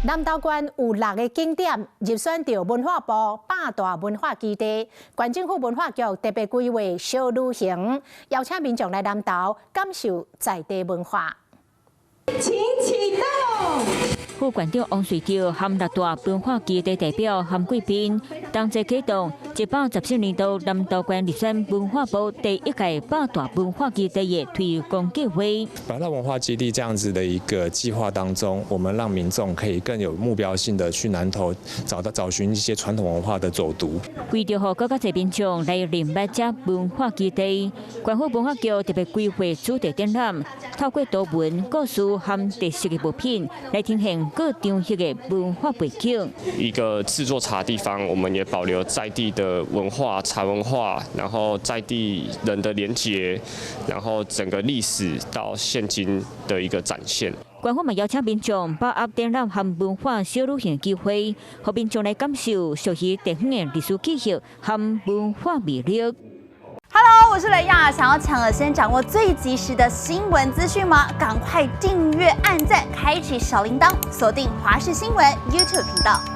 南投县有6个景点入选到文化部8大文化基地，县政府文化局特别规划小旅行，邀请民众来南投感受在地文化。请启动。副县长王瑞桥和6大文化基地代表和贵宾同齐启动114年度南投县入选文化部第1届8大文化基地的推广计划。8大文化基地这样子的一个计划当中，我们让民众可以更有目标性的去南投找寻一些传统文化的走读。为着让更加侪民众来认识这文化基地，县府文化局特别规划主题展览，透过图文、故事和特色的物品来呈现各地域的文化背景。一个制作茶的地方，我们也保留在地的文化、茶文化，然后在地人的连结，然后整个历史到现今的一个展现。县府嘛邀请民众把握展览和文化小旅行的机会，让民众来感受熟悉地方的历史气息和文化魅力。Hello， 我是雷亚，想要抢先掌握最及时的新闻资讯吗？赶快订阅、按赞、开启小铃铛，锁定华视新闻 YouTube 频道。